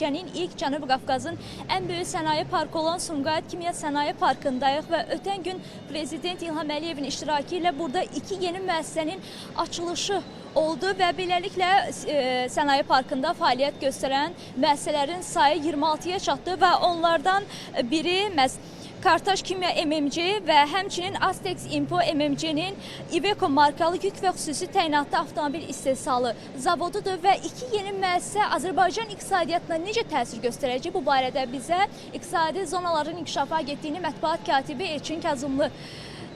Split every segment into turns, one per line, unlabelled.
ölkənin ilk Cənubi Qafqazın ən böyük sənaye parkı olan Sumqayıt Kimya Sənaye Parkındayıq və ötən gün Prezident İlham Əliyevin iştirakı ilə burada iki yeni müəssisənin açılışı oldu və beləliklə sənaye parkında fəaliyyət göstərən müəssisələrin sayı 26-ya çatdı və onlardan biri Kartaş Kimya MMC və həmçinin Astex Impo MMC-nin Iveco markalı yük və xüsusi təyinatlı avtomobil istehsalı zavodudur və iki yeni müəssisə Azərbaycan iqtisadiyyatına necə təsir göstərəcək? Bu barədə bizə İqtisadi Zonaların İnkişafı Agentliyinin mətbuat katibi Elçin Kazımlı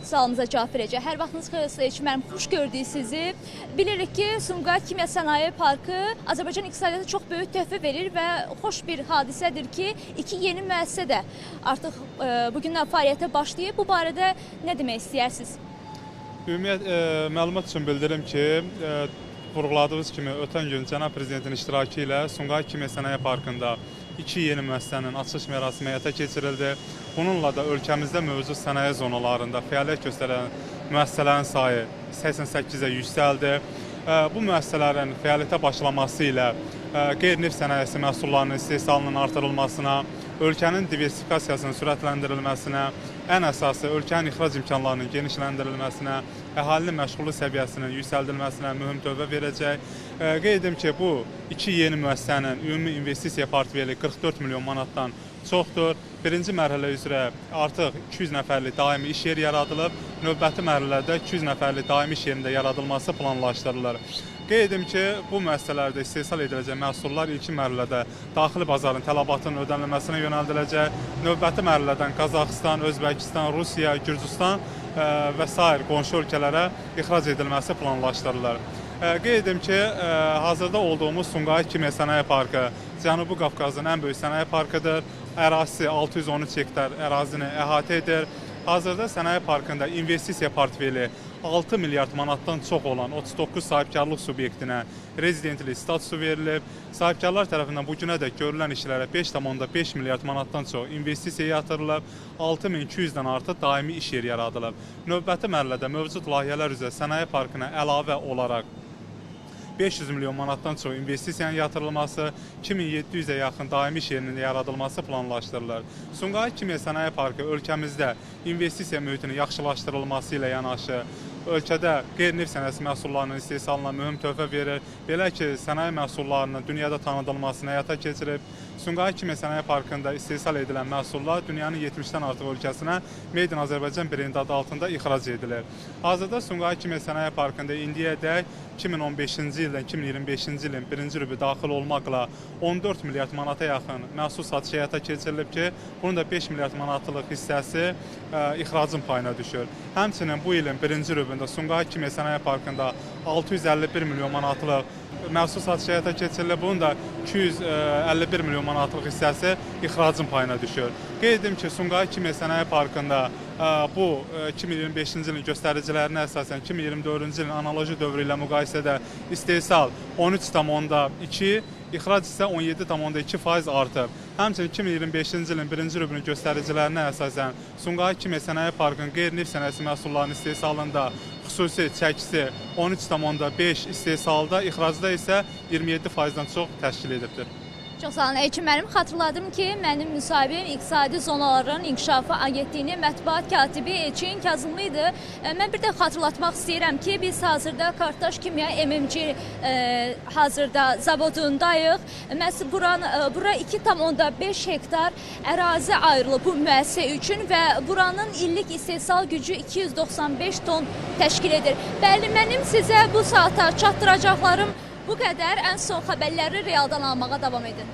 sualımıza cavab verəcək. Hər vaxtınız xeyirsə, Elçin, mənim xoş gördük sizi. Bilirik ki, Sumqayıt Kimya Sənaye Parkı Azərbaycan iqtisadiyyatına çox böyük töhfə verir və xoş bir hadisədir ki, iki yeni müəssisə də artıq bugündən fəaliyyətə başlayıb. Bu barədə nə demək istəyirsiniz?
Məlumat üçün bildirim ki, vurğuladığınız kimi ötən gün Cənab Prezidentin iştirakı ilə Sumqayıt Kimya Sənaye Parkında iki yeni müəssisənin açılış mərasimi həyata keçirildi. Bununla da ölkəmizdə mövcud sənaye zonalarında fəaliyyət göstərən müəssisələrin sayı 88-ə yüksəldi. Bu müəssisələrin fəaliyyətə başlaması ilə qeyri-neft sənayesi məhsullarının istehsalının artırılmasına, ölkənin diversifikasiyasının sürətləndirilməsinə, ən əsası ölkənin ixrac imkanlarının genişləndirilməsinə, əhalinin məşğulluq səviyyəsinin yüksəldilməsinə mühüm töhfə verəcək. Qeyd edim ki, bu iki yeni müəssisənin ümumi investisiya portfeli 44 milyon manatdan çoxdur. Birinci mərhələ üzrə artıq 200 nəfərlik daimi iş yeri yaradılıb, növbəti mərhələdə 200 nəfərlik daimi iş yerində yaradılması planlaşdırılır. Qeyd edim ki, bu müəssisələrdə istehsal ediləcək məhsullar ilkin mərhələdə daxili bazarın tələbatının ödənilməsinə yönəldiləcək. Növbəti mərhələdən Qazaxıstan, Özbəkistan, Rusiya, Gürcüstan və sair qonşu ölkələrə ixrac edilməsi planlaşdırılır. Qeyd edim ki, hazırda olduğumuz Sumqayıt Kimya Sənaye Parkı Cənubi Qafqazın ən böyük sənaye parkıdır. Ərazisi 613 hektar ərazini əhatə edir. Hazırda sənaye parkında investisiya portfeli 6 milyard manatdan çox olan 39 sahibkarlıq subyektinə rezidentlik statusu verilib. Sahibkarlar tərəfindən bugünə dək görülən işlərə 5,5 milyard manatdan çox investisiya yatırılıb, 6200-dən artıq daimi iş yeri yaradılıb. Növbəti mərhələdə mövcud layihələr üzrə sənaye parkına əlavə olaraq 500 milyon manatdan çox investisiyanın yatırılması, 2700-ə yaxın daimi iş yerinin yaradılması planlaşdırılır. Sumqayıt Kimya Sənaye Parkı ölkəmizdə investisiya mühitinin yaxşılaşdırılması ilə yanaşı, ölkədə qeyri-neft sənayesi məhsullarının istehsalına mühüm töhfə verir. Belə ki, sənaye məhsullarının dünyada tanıdılmasını həyata keçirib. Sumqayıt Kimya Sənaye Parkında istehsal edilən məhsullar dünyanın 70-dən artıq ölkəsinə Made in Azərbaycan brendi adı altında ixrac edilir. Hazırda Sumqayıt Kimya Sənaye Parkında indiyədək 2015-ci ildən 2025-ci ilin birinci rübü daxil olmaqla 14 milyard manata yaxın məhsul satışı həyata keçirilib ki, bunun da 5 milyard manatlıq hissəsi ixracın payına düşür. Həmçinin bu ilin birinci rübündə Sumqayıt Kimya Sənaye Parkında 651 milyon manatlıq məhsul satışı həyata keçirilib, bunun da 251 milyon manatlıq hissəsi ixracın payına düşür. Qeyd edim ki, Sumqayıt Kimya Sənaye Parkında bu 2025-ci ilin göstəricilərinə əsasən 2024-cü ilin analoji dövrü ilə müqayisədə istehsal 13,2, ixrac isə 17,2% artıb. Həmçinin 2025-ci ilin birinci rübünün göstəricilərinə əsasən Sumqayıt Kimya Sənaye Parkının qeyri-neft sənayesi məhsullarının istehsalında xüsusi çəkisi 13,5, istehsalda, ixracda isə 27%-dən çox təşkil edibdir.
Çox sağ olun. Elçin, mənim xatırladım ki, mənim müsahibim İqtisadi Zonaların İnkişafı Agentliyinin mətbuat katibi Elçin Kazımlı idi. Mən bir də xatırlatmaq istəyirəm ki, biz hazırda Kartaş Kimya MMC hazırda zavodundayıq. Bura 2,5 hektar ərazi ayrılıb bu müəssisə üçün və buranın illik istehsal gücü 295 ton təşkil edir. Bəli, mənim sizə bu saata çatdıracaqlarım bu qədər. Ən son xəbərləri realdan almağa davam edin.